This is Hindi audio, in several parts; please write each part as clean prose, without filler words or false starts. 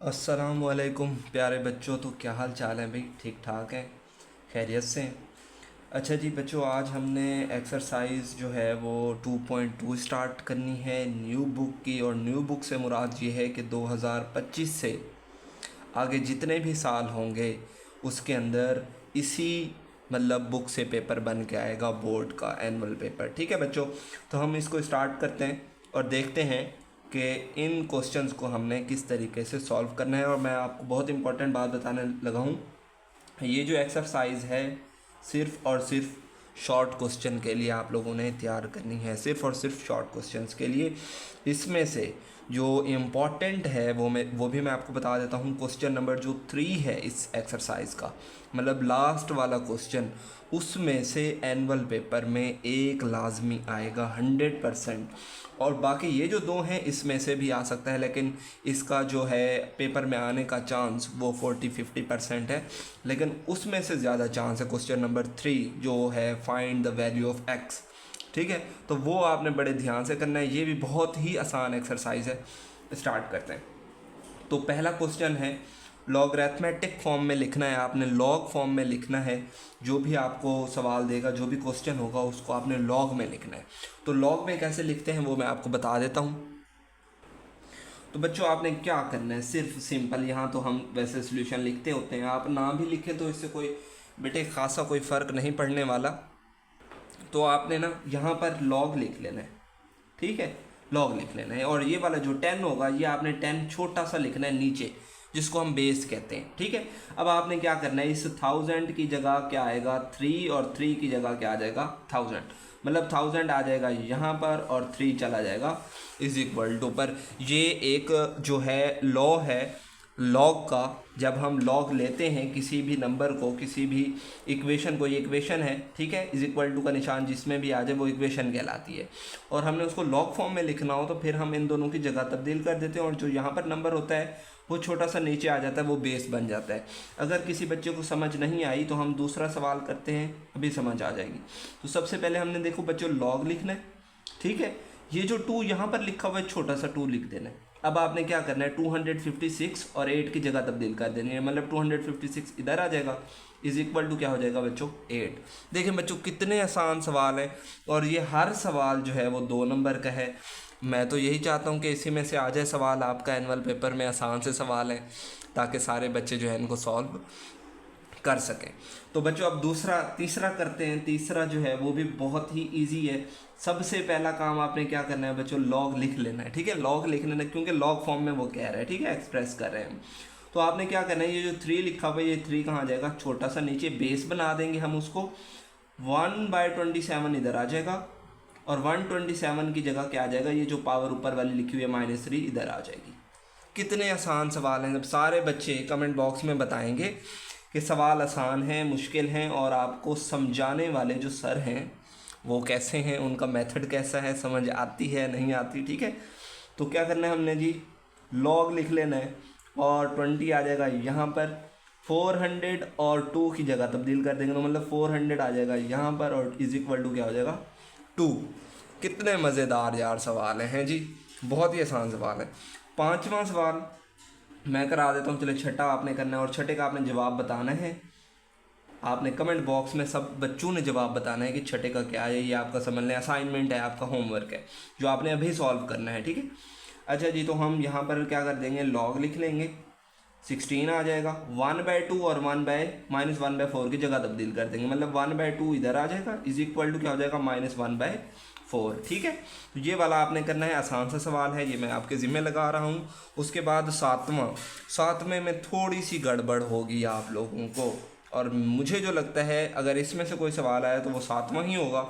अस्सलामुअलैकुम प्यारे बच्चों। तो क्या हाल चाल है भाई? ठीक ठाक है, खैरियत से हैं? अच्छा जी बच्चों, आज हमने एक्सरसाइज जो है वो 2.2 स्टार्ट करनी है न्यू बुक की। और न्यू बुक से मुराद ये है कि 2025 से आगे जितने भी साल होंगे उसके अंदर इसी मतलब बुक से पेपर बन के आएगा, बोर्ड का एनुअल पेपर। ठीक है बच्चों, तो हम इसको स्टार्ट करते हैं और देखते हैं कि इन क्वेश्चंस को हमने किस तरीके से सॉल्व करना है। और मैं आपको बहुत इंपॉर्टेंट बात बताने लगा हूँ, ये जो एक्सरसाइज है सिर्फ़ और सिर्फ शॉर्ट क्वेश्चन के लिए आप लोगों ने तैयार करनी है, सिर्फ़ और सिर्फ शॉर्ट क्वेश्चंस के लिए। इसमें से जो इम्पॉर्टेंट है वो भी मैं आपको बता देता हूँ। क्वेश्चन नंबर जो 3 है इस एक्सरसाइज का, मतलब लास्ट वाला क्वेश्चन, उसमें से एनुअल पेपर में एक लाजमी आएगा 100%। और बाकी ये जो दो हैं इसमें से भी आ सकता है, लेकिन इसका जो है पेपर में आने का चांस वो 40-50% है। लेकिन उसमें से ज़्यादा चांस है क्वेश्चन नंबर 3 जो है find the value of x. ठीक है, तो वो आपने बड़े ध्यान से करना है। ये भी बहुत ही आसान एक्सरसाइज है। स्टार्ट करते हैं। तो पहला क्वेश्चन है, लॉगरिथमेटिक फॉर्म में लिखना है आपने, लॉग फॉर्म में लिखना है। जो भी आपको सवाल देगा, जो भी क्वेश्चन होगा, उसको आपने लॉग में लिखना है। तो लॉग में कैसे लिखते हैं वो मैं आपको बता देता हूँ। तो बच्चों आपने क्या करना है, सिर्फ सिंपल, यहाँ तो हम वैसे सोल्यूशन लिखते होते हैं, आप ना भी लिखें तो इससे कोई बेटे खासा कोई फ़र्क नहीं पड़ने वाला। तो आपने ना यहाँ पर लॉग लिख लेना है। ठीक है, लॉग लिख लेना है। और ये वाला जो 10 होगा, ये आपने 10 छोटा सा लिखना है नीचे, जिसको हम बेस कहते हैं। ठीक है, अब आपने क्या करना है, इस 1000 की जगह क्या आएगा 3, और 3 की जगह क्या आ जाएगा 1000। मतलब 1000 आ जाएगा यहाँ पर और 3 चला जाएगा इज इक्वल टू पर। ये एक जो है लॉ है लॉग का। जब हम लॉग लेते हैं किसी भी नंबर को, किसी भी इक्वेशन को, ये इक्वेशन है, ठीक है, इज इक्वल टू का निशान जिसमें भी आ जाए वो इक्वेशन कहलाती है। और हमने उसको लॉग फॉर्म में लिखना हो तो फिर हम इन दोनों की जगह तब्दील कर देते हैं, और जो यहाँ पर नंबर होता है वो छोटा सा नीचे आ जाता है, वो बेस बन जाता है। अगर किसी बच्चे को समझ नहीं आई तो हम दूसरा सवाल करते हैं, अभी समझ आ जाएगी। तो सबसे पहले हमने देखो बच्चों लॉग लिखना है। ठीक है, ये जो 2 यहाँ पर लिखा हुआ है, छोटा सा 2 लिख देना है। अब आपने क्या करना है, 256 और 8 की जगह तब्दील कर देनी है, मतलब 256 इधर आ जाएगा, इज इक्वल टू क्या हो जाएगा बच्चों 8। देखें बच्चों कितने आसान सवाल है, और ये हर सवाल जो है वो 2 नंबर का है। मैं तो यही चाहता हूँ कि इसी में से आ जाए सवाल आपका एनुअल पेपर में, आसान से सवाल हैं, ताकि सारे बच्चे जो है इनको सॉल्व कर सकें। तो बच्चों अब तीसरा करते हैं। तीसरा जो है वो भी बहुत ही इजी है। सबसे पहला काम आपने क्या करना है बच्चों, लॉग लिख लेना है। ठीक है, लॉग लिख लेना है, क्योंकि लॉग फॉर्म में वो कह रहा है, ठीक है, एक्सप्रेस कर रहे हैं। तो आपने क्या करना है, ये जो 3 लिखा हुआ है, ये 3 कहाँ जाएगा, छोटा सा नीचे बेस बना देंगे हम उसको। 1/27 इधर आ जाएगा, और 127 की जगह क्या आ जाएगा, ये जो पावर ऊपर वाली लिखी हुई है -3 इधर आ जाएगी। कितने आसान सवाल हैं। जब सारे बच्चे कमेंट बॉक्स में बताएंगे कि सवाल आसान हैं, मुश्किल हैं, और आपको समझाने वाले जो सर हैं वो कैसे हैं, उनका मेथड कैसा है, समझ आती है नहीं आती। ठीक है, तो क्या करना है हमने जी, लॉग लिख लेना है, और 20 आ जाएगा यहाँ पर, 400 और 2 की जगह तब्दील कर देंगे, तो मतलब 400 आ जाएगा यहाँ पर, और इज इक्वल टू क्या हो जाएगा 2। कितने मज़ेदार यार सवाल हैं जी, बहुत ही आसान सवाल है। पांचवा सवाल मैं करा देता हूँ, चलो छठा आपने करना है, और छठे का आपने जवाब बताना है। आपने कमेंट बॉक्स में सब बच्चों ने जवाब बताना है कि छठे का क्या है। ये आपका समझ लें असाइनमेंट है, आपका होमवर्क है जो आपने अभी सॉल्व करना है। ठीक है, अच्छा जी, तो हम यहाँ पर क्या कर देंगे, लॉग लिख लेंगे, 16 आ जाएगा, 1/2 और -1/4 की जगह तब्दील कर देंगे, मतलब 1/2 इधर आ जाएगा, इज इक्वल टू क्या हो जाएगा -1/4। ठीक है, तो ये वाला आपने करना है, आसान सा सवाल है, ये मैं आपके ज़िम्मे लगा रहा हूँ। उसके बाद सातवें में थोड़ी सी गड़बड़ होगी आप लोगों को, और मुझे जो लगता है अगर इसमें से कोई सवाल आया तो वो 7वां ही होगा,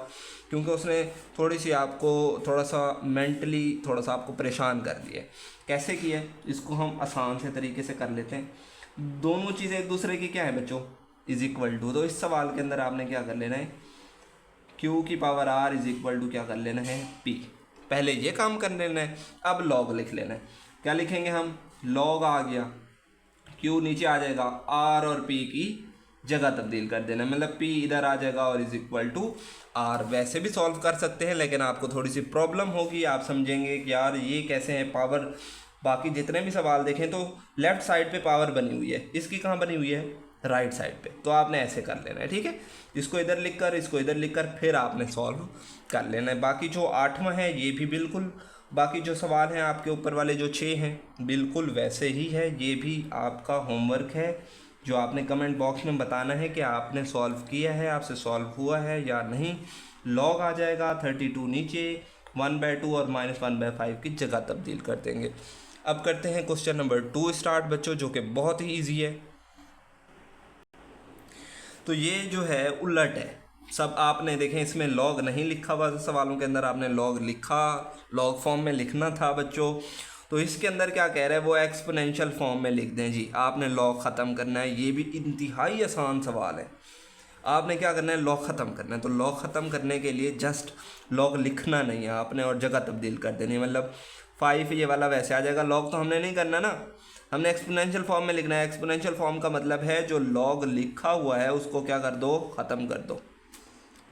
क्योंकि उसने थोड़ी सी आपको थोड़ा सा मेंटली थोड़ा सा आपको परेशान कर दिया। कैसे किया, इसको हम आसान से तरीके से कर लेते हैं। दोनों चीज़ें एक दूसरे की क्या है बच्चों, इज इक्वल टू। तो इस सवाल के अंदर आपने क्या कर लेना है, Q की power R is equal to क्या कर लेना है P। पहले ये काम कर लेना है, अब लॉग लिख लेना है। क्या लिखेंगे हम, लॉग आ गया, Q नीचे आ जाएगा, R और P की जगह तब्दील कर देना, मतलब P इधर आ जाएगा और इज इक्वल टू R। वैसे भी सॉल्व कर सकते हैं, लेकिन आपको थोड़ी सी प्रॉब्लम होगी, आप समझेंगे कि यार ये कैसे है, पावर बाकी जितने भी सवाल देखें तो लेफ़्ट साइड पे पावर बनी हुई है, इसकी कहाँ बनी हुई है, राइट साइड पे। तो आपने ऐसे कर लेना है, ठीक है, इसको इधर लिख कर इसको इधर लिख कर फिर आपने सॉल्व कर लेना है। बाकी जो 8वां है ये भी बिल्कुल, बाकी जो सवाल हैं आपके ऊपर वाले जो 6 हैं बिल्कुल वैसे ही है। ये भी आपका होमवर्क है जो आपने कमेंट बॉक्स में बताना है कि आपने सॉल्व किया है, आपसे सॉल्व हुआ है या नहीं। लॉग आ जाएगा 32 नीचे, 1/2 और -1/5 की जगह तब्दील कर देंगे। अब करते हैं क्वेश्चन नंबर 2 स्टार्ट बच्चों, जो कि बहुत ही ईजी है। तो ये जो है उलट है, सब आपने देखें इसमें लॉग नहीं लिखा हुआ, सवालों के अंदर आपने लॉग लिखा, लॉग फॉर्म में लिखना था बच्चों। तो इसके अंदर क्या कह रहा है, वो एक्सपोनेंशियल फॉर्म में लिख दें जी। आपने लॉग ख़त्म करना है, ये भी इंतहाई आसान सवाल है। आपने क्या करना है, लॉग ख़त्म करना है। तो लॉग ख़त्म करने के लिए जस्ट लॉग लिखना नहीं है आपने और जगह तब्दील कर देनी है। मतलब 5 ये वाला वैसे आ जाएगा, लॉग तो हमने नहीं करना ना, हमने एक्सपोनेंशियल फॉर्म में लिखना है। एक्सपोनेंशियल फॉर्म का मतलब है जो लॉग लिखा हुआ है उसको क्या कर दो, ख़त्म कर दो,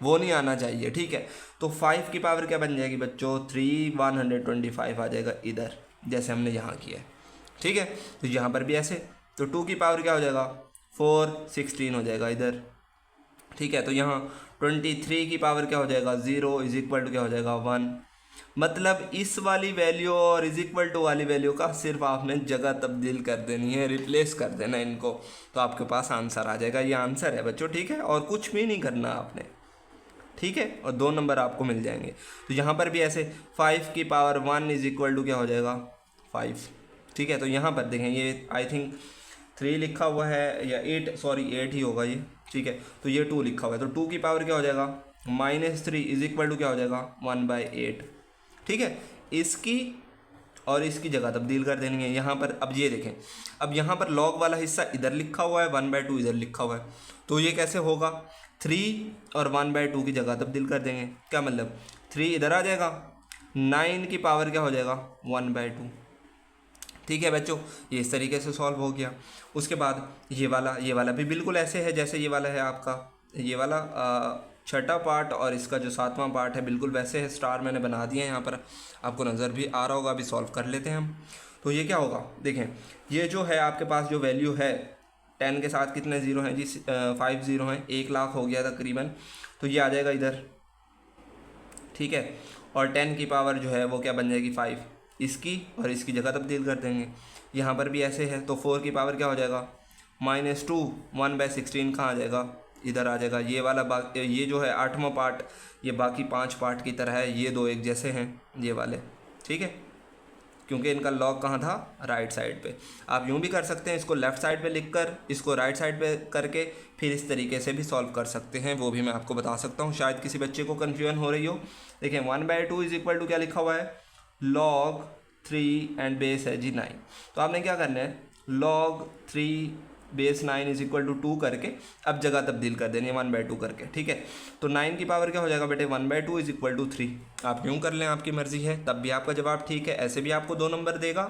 वो नहीं आना चाहिए, ठीक है। तो 5 की पावर क्या बन जाएगी बच्चों, 3, 125 आ जाएगा इधर, जैसे हमने यहाँ किया है, ठीक है। तो यहाँ पर भी ऐसे, तो 2 की पावर क्या हो जाएगा, 4, 16 हो जाएगा इधर, ठीक है। तो यहाँ 23 की पावर क्या हो जाएगा, 0 इज इक्वल टू क्या हो जाएगा, 1। मतलब इस वाली वैल्यू और इज इक्वल टू वाली वैल्यू का सिर्फ आपने जगह तब्दील कर देनी है, रिप्लेस कर देना है इनको, तो आपके पास आंसर आ जाएगा। ये आंसर है बच्चों, ठीक है, और कुछ भी नहीं करना आपने, ठीक है, और 2 नंबर आपको मिल जाएंगे। तो यहाँ पर भी ऐसे 5 की पावर 1 इज इक्वल टू क्या हो जाएगा, 5, ठीक है। तो यहाँ पर देखें ये आई थिंक 3 लिखा हुआ है या 8, सॉरी 8 ही होगा ये, ठीक है। तो ये 2 लिखा हुआ है, तो 2 की पावर क्या हो जाएगा, -3 इज इक्वल टू क्या हो जाएगा, 1/8, ठीक है। इसकी और इसकी जगह तब्दील कर देनी है यहाँ पर। अब ये देखें, अब यहाँ पर लॉग वाला हिस्सा इधर लिखा हुआ है, 1/2 इधर लिखा हुआ है, तो ये कैसे होगा, 3 और 1/2 की जगह तब्दील कर देंगे। क्या मतलब, 3 इधर आ जाएगा, 9 की पावर क्या हो जाएगा, 1/2, ठीक है बच्चों। ये इस तरीके से सॉल्व हो गया। उसके बाद ये वाला भी बिल्कुल ऐसे है जैसे ये वाला है आपका, ये वाला छठा पार्ट और इसका जो 7वां पार्ट है बिल्कुल वैसे है। स्टार मैंने बना दिया है यहाँ पर, आपको नज़र भी आ रहा होगा। अभी सॉल्व कर लेते हैं हम। तो ये क्या होगा, देखें ये जो है आपके पास जो वैल्यू है 10 के साथ कितने ज़ीरो हैं जी, 5 ज़ीरो हैं, 1 लाख हो गया तकरीबन। तो ये आ जाएगा इधर, ठीक है। और 10 की पावर जो है वो क्या बन जाएगी, 5, इसकी और इसकी जगह तब्दील कर देंगे। यहाँ पर भी ऐसे है, तो 4 की पावर क्या हो जाएगा, -2, 1/16 कहाँ आ जाएगा, इधर आ जाएगा। ये वाला ये जो है 8वां पार्ट, ये बाकी 5 पार्ट की तरह है, ये 2 एक जैसे हैं ये वाले, ठीक है, क्योंकि इनका लॉग कहाँ था, राइट साइड पे। आप यूँ भी कर सकते हैं, इसको लेफ़्ट साइड पे लिखकर इसको राइट साइड पे करके फिर इस तरीके से भी सॉल्व कर सकते हैं, वो भी मैं आपको बता सकता हूँ, शायद किसी बच्चे को कन्फ्यूजन हो रही हो। देखें 1/2 इज इक्वल टू क्या लिखा हुआ है, log 3 एंड बेस है जी 9। तो आपने क्या करना है, log 3 base 9 is equal to 2 करके अब जगह तब्दील कर देनी है 1/2 करके, ठीक है। तो 9 की पावर क्या हो जाएगा बेटे, 1/2 इज इक्वल टू 3। आप यूँ कर लें, आपकी मर्ज़ी है, तब भी आपका जवाब ठीक है। ऐसे भी आपको 2 नंबर देगा,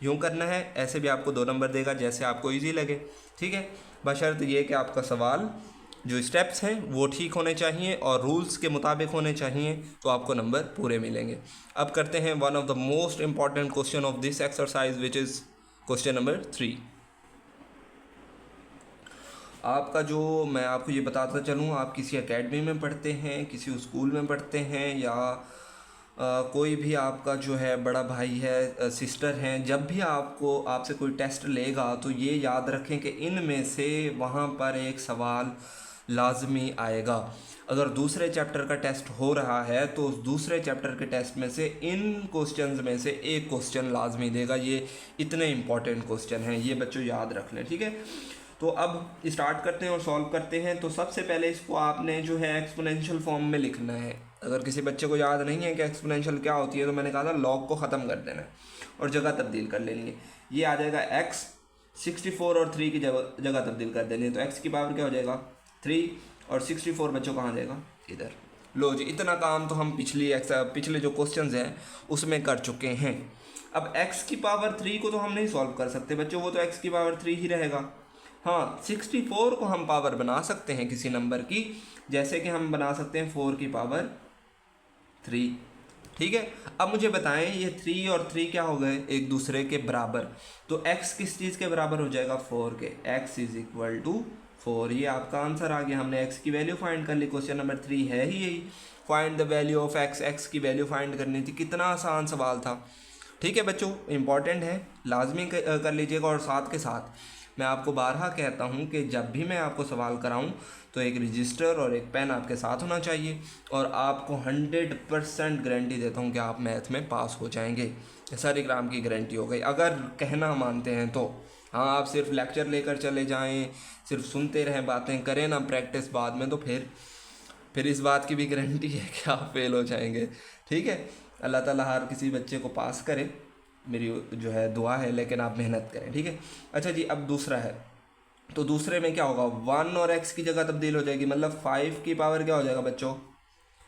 यूँ करना है, ऐसे भी आपको 2 नंबर देगा, जैसे आपको ईजी लगे, ठीक है। बशर्ते ये कि आपका सवाल जो स्टेप्स हैं वो ठीक होने चाहिए और रूल्स के मुताबिक होने चाहिए, तो आपको नंबर पूरे मिलेंगे। अब करते हैं one of the most important question of this exercise, which is question number 3। आपका जो मैं आपको ये बताता चलूँ, आप किसी एकेडमी में पढ़ते हैं, किसी स्कूल में पढ़ते हैं, या कोई भी आपका जो है बड़ा भाई है, सिस्टर हैं, जब भी आपसे कोई टेस्ट लेगा तो ये याद रखें कि इनमें से वहाँ पर एक सवाल लाजमी आएगा। अगर दूसरे चैप्टर का टेस्ट हो रहा है तो उस दूसरे चैप्टर के टेस्ट में से इन क्वेश्चंस में से एक क्वेश्चन लाजमी देगा। ये इतने इंपॉर्टेंट क्वेश्चन हैं, ये बच्चों याद रख लें, ठीक है। तो अब स्टार्ट करते हैं और सॉल्व करते हैं। तो सबसे पहले इसको आपने जो है एक्सपोनेंशियल फॉर्म में लिखना है। अगर किसी बच्चे को याद नहीं है कि एक्सपोनेंशियल क्या होती है, तो मैंने कहा था लॉग को ख़त्म कर देना है और जगह तब्दील कर लेनी है। ये आ जाएगा x, 64 और 3 की जगह तब्दील कर देनी है। तो x की पावर क्या हो जाएगा, 3, और 64 बच्चों कहाँ जाएगा, इधर। लो जी, इतना काम तो हम पिछले जो क्वेश्चंस हैं उसमें कर चुके हैं। अब x की पावर 3 को तो हम नहीं सॉल्व कर सकते बच्चों, वो तो x की पावर 3 ही रहेगा। हाँ, 64 को हम पावर बना सकते हैं किसी नंबर की, जैसे कि हम बना सकते हैं 4 की पावर 3, ठीक है। अब मुझे बताएं ये 3 और 3 क्या हो गए, एक दूसरे के बराबर, तो x किस चीज़ के बराबर हो जाएगा, 4 के, x इज इक्वल टू 4। ये आपका आंसर आ गया, हमने x की वैल्यू फाइंड कर ली। क्वेश्चन नंबर 3 है ही यही, find the value of x, x की वैल्यू फाइंड करनी थी। कितना आसान सवाल था। ठीक है बच्चों, इंपॉर्टेंट है, लाजमी कर लीजिएगा। और साथ के साथ मैं आपको बारहा कहता हूँ कि जब भी मैं आपको सवाल कराऊँ तो एक रजिस्टर और एक पेन आपके साथ होना चाहिए, और आपको 100% गारंटी देता हूँ कि आप मैथ में पास हो जाएंगे। सारी ग्राम की गारंटी हो गई अगर कहना मानते हैं तो। हाँ, आप सिर्फ लेक्चर लेकर चले जाएं, सिर्फ सुनते रहें, बातें करें ना प्रैक्टिस बाद में, तो फिर इस बात की भी गारंटी है कि आप फेल हो जाएंगे। ठीक है, अल्लाह ताला हर किसी बच्चे को पास करे, मेरी जो है दुआ है, लेकिन आप मेहनत करें। ठीक है। अच्छा जी, अब दूसरा है, तो दूसरे में क्या होगा, 1 और x की जगह तब्दील हो जाएगी, मतलब 5 की पावर क्या हो जाएगा बच्चों,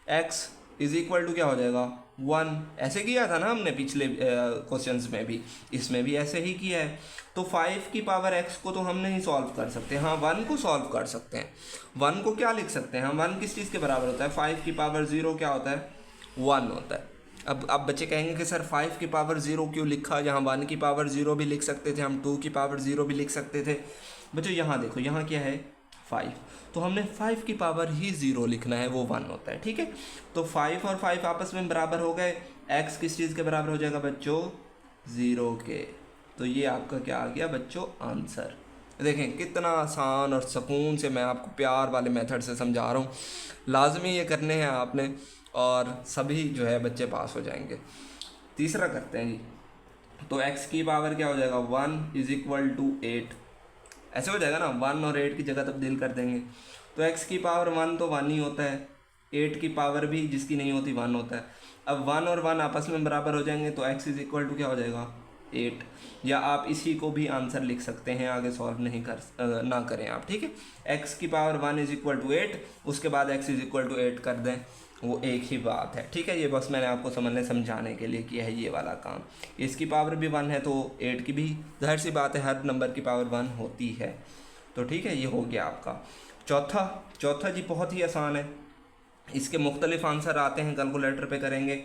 x इज इक्वल टू क्या हो जाएगा, 1। ऐसे किया था ना हमने पिछले क्वेश्चंस में भी, इसमें भी ऐसे ही किया है। तो 5 की पावर x को तो हम नहीं सॉल्व कर सकते, हाँ 1 को सॉल्व कर सकते हैं। 1 को क्या लिख सकते हैं हम, 1 किस चीज़ के बराबर होता है, 5 की पावर 0 क्या होता है, 1 होता है। अब बच्चे कहेंगे कि सर 5 की पावर 0 क्यों लिखा, यहाँ 1 की पावर 0 भी लिख सकते थे हम, 2 की पावर 0 भी लिख सकते थे। बच्चों यहाँ देखो, यहाँ क्या है 5, तो हमने 5 की पावर ही 0 लिखना है, वो 1 होता है। ठीक है, तो 5 और 5 आपस में बराबर हो गए, x किस चीज़ के बराबर हो जाएगा बच्चों, 0 के। तो ये आपका क्या आ गया बच्चों, आंसर। देखें कितना आसान और सुकून से मैं आपको प्यार वाले मेथड से समझा रहा हूँ, लाजमी ये करने हैं आपने, और सभी जो है बच्चे पास हो जाएंगे। तीसरा करते हैं जी, तो x की पावर क्या हो जाएगा, 1 इज इक्वल टू 8। ऐसे हो जाएगा ना, 1 और 8 की जगह तब्दील कर देंगे, तो x की पावर 1 तो 1 ही होता है, 8 की पावर भी जिसकी नहीं होती 1 होता है। अब 1 और 1 आपस में बराबर हो जाएंगे, तो x इज इक्वल टू क्या हो जाएगा, 8। या आप इसी को भी आंसर लिख सकते हैं, आगे सॉल्व नहीं ना करें आप। ठीक है, x की पावर 1 इज इक्वल टू 8, उसके बाद x इज इक्वल टू 8 कर दें, वो एक ही बात है। ठीक है, ये बस मैंने आपको समझाने के लिए किया है ये वाला काम। इसकी पावर भी 1 है, तो 8 की भी जाहिर सी बात है, हर नंबर की पावर 1 होती है। तो ठीक है, ये हो गया आपका। चौथा जी बहुत ही आसान है, इसके मुख्तलिफ आंसर आते हैं, कैलकुलेटर पे करेंगे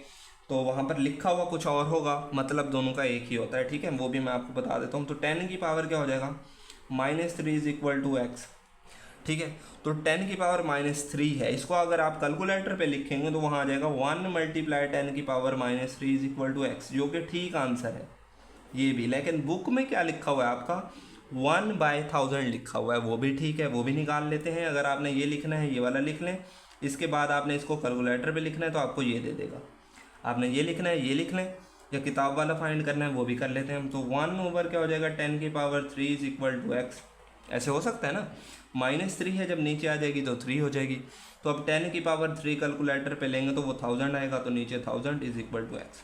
तो वहाँ पर लिखा हुआ कुछ और होगा, मतलब दोनों का एक ही होता है। ठीक है, वो भी मैं आपको बता देता हूँ। तो 10 की पावर क्या हो जाएगा, -3 इज इक्वल टू x। ठीक है, तो 10 की पावर -3 है, इसको अगर आप कैलकुलेटर पे लिखेंगे तो वहाँ आ जाएगा 1 × 10 की power -3 is equal to x, जो कि ठीक आंसर है ये भी। लेकिन बुक में क्या लिखा हुआ है आपका, 1/1000 लिखा हुआ है, वो भी ठीक है, वो भी निकाल लेते हैं। अगर आपने ये लिखना है, ये वाला लिख लें, इसके बाद आपने इसको कैलकुलेटर पे लिखना है तो आपको ये दे देगा। आपने ये लिखना है, ये लिख लें, या किताब वाला फाइंड करना है वो भी कर लेते हैं हम। तो 1 क्या हो जाएगा, 10 की power 3 is equal to x। ऐसे हो सकता है ना, -3 है, जब नीचे आ जाएगी तो 3 हो जाएगी। तो अब 10 की पावर 3 कैलकुलेटर पे लेंगे तो वो 1000 आएगा, तो नीचे 1000 इज इक्वल टू x।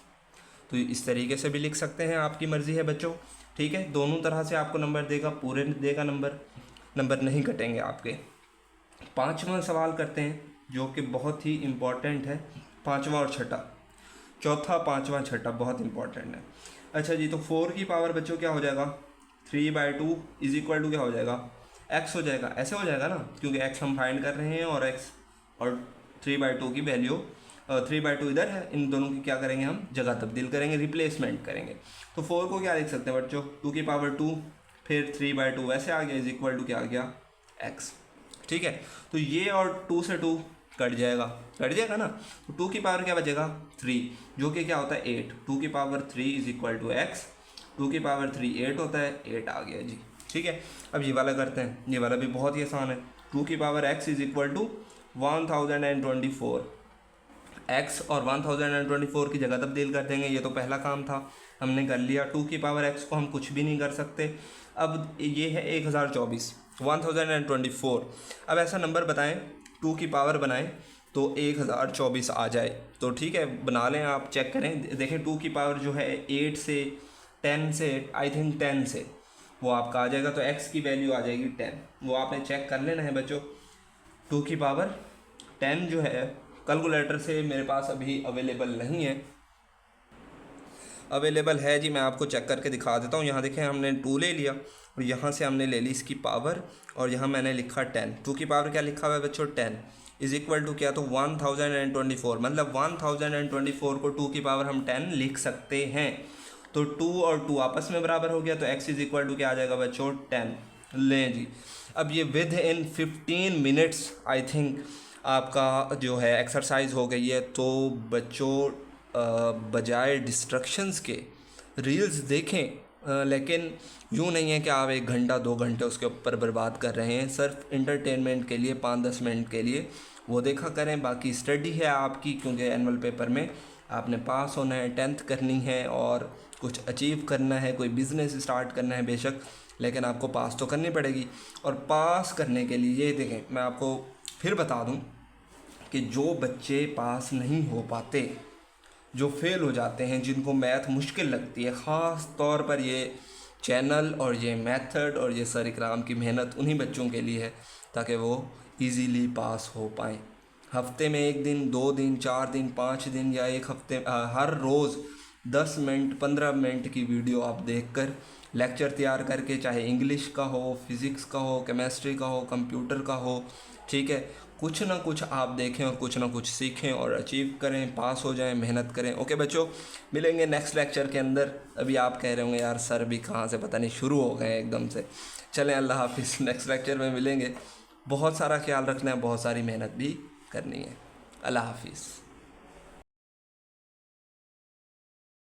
तो इस तरीके से भी लिख सकते हैं, आपकी मर्ज़ी है बच्चों। ठीक है, दोनों तरह से आपको नंबर देगा, पूरे देगा नंबर नहीं कटेंगे आपके। 5वां सवाल करते हैं, जो कि बहुत ही इम्पॉर्टेंट है, 5वां और 6ठा, चौथा 5वां 6ठा बहुत इंपॉर्टेंट है। अच्छा जी, तो 4 की पावर बच्चों क्या हो जाएगा, 3/2 इज इक्वल टू क्या हो जाएगा, x हो जाएगा। ऐसे हो जाएगा ना, क्योंकि x हम फाइंड कर रहे हैं और x और 3/2 की वैल्यू 3/2 इधर है, इन दोनों की क्या करेंगे हम, जगह तब्दील करेंगे, रिप्लेसमेंट करेंगे। तो 4 को क्या लिख सकते हैं बच्चों, 2 की पावर 2, फिर 3/2 ऐसे आ गया, इज इक्वल टू क्या आ गया, x। ठीक है, तो ये और 2 से 2 कट जाएगा ना, तो 2 की पावर क्या बचेगा, 3, जो कि क्या होता है 8। 2 की power 3 is equal to x, 2 की पावर 3 8 होता है, 8 आ गया जी। ठीक है, अब ये वाला करते हैं, ये वाला भी बहुत ही आसान है। 2 की पावर x is equal to 1024, x और 1024 की जगह तब्दील कर देंगे, ये तो पहला काम था, हमने कर लिया। 2 की पावर x को हम कुछ भी नहीं कर सकते। अब ये है 1024, 1024। अब ऐसा नंबर बताएं, 2 की पावर बनाएं तो 1024 आ जाए, तो ठीक है बना लें आप, चेक करें, देखें 2 की पावर जो है 8 से 10 से, आई थिंक 10 से वो आपका आ जाएगा, तो x की वैल्यू आ जाएगी 10, वो आपने चेक कर लेना है बच्चों। 2 की पावर 10 जो है कैलकुलेटर से मेरे पास अभी अवेलेबल नहीं है, अवेलेबल है जी, मैं आपको चेक करके दिखा देता हूँ। यहाँ देखें, हमने 2 ले लिया और यहाँ से हमने ले ली इसकी पावर, और यहाँ मैंने लिखा 10। 2 की पावर क्या लिखा हुआ है बच्चों, 10। इज इक्वल टू क्या, तो 1024, मतलब 1024 को 2 की पावर हम 10 लिख सकते हैं। तो 2 और 2 आपस में बराबर हो गया, तो x इज इक्वल टू क्या आ जाएगा बच्चों, 10। लें जी, अब ये with in 15 minutes I think आपका जो है एक्सरसाइज हो गई है। तो बच्चों बजाय डिस्ट्रक्शंस के रील्स देखें, लेकिन यूँ नहीं है कि आप 1 घंटा 2 घंटे उसके ऊपर बर्बाद कर रहे हैं सिर्फ इंटरटेनमेंट के लिए, 5-10 मिनट के लिए वो देखा करें। बाकी स्टडी है आपकी, क्योंकि एनुअल पेपर में आपने पास होना है, 10th करनी है और कुछ अचीव करना है, कोई बिज़नेस स्टार्ट करना है बेशक, लेकिन आपको पास तो करनी पड़ेगी। और पास करने के लिए ये देखें, मैं आपको फिर बता दूं कि जो बच्चे पास नहीं हो पाते, जो फेल हो जाते हैं, जिनको मैथ मुश्किल लगती है, ख़ास तौर पर ये चैनल और ये मेथड और ये सर इकराम की मेहनत उन्हीं बच्चों के लिए है ताकि वो इजीली पास हो पाएँ। हफ्ते में 1 दिन, 2 दिन, 4 दिन, 5 दिन या एक हफ्ते, हर रोज़ 10 मिनट 15 मिनट की वीडियो आप देखकर लेक्चर तैयार करके, चाहे इंग्लिश का हो, फिज़िक्स का हो, केमिस्ट्री का हो, कंप्यूटर का हो, ठीक है, कुछ ना कुछ आप देखें और कुछ ना कुछ सीखें और अचीव करें, पास हो जाएं, मेहनत करें। ओके बच्चों, मिलेंगे नेक्स्ट लेक्चर के अंदर। अभी आप कह रहे होंगे यार सर भी कहाँ से पता नहीं शुरू हो गए एकदम से। चलें, अल्लाह हाफिज़, नेक्स्ट लेक्चर में मिलेंगे। बहुत सारा ख्याल रखना है, बहुत सारी मेहनत भी करनी है। अल्लाह हाफिज़।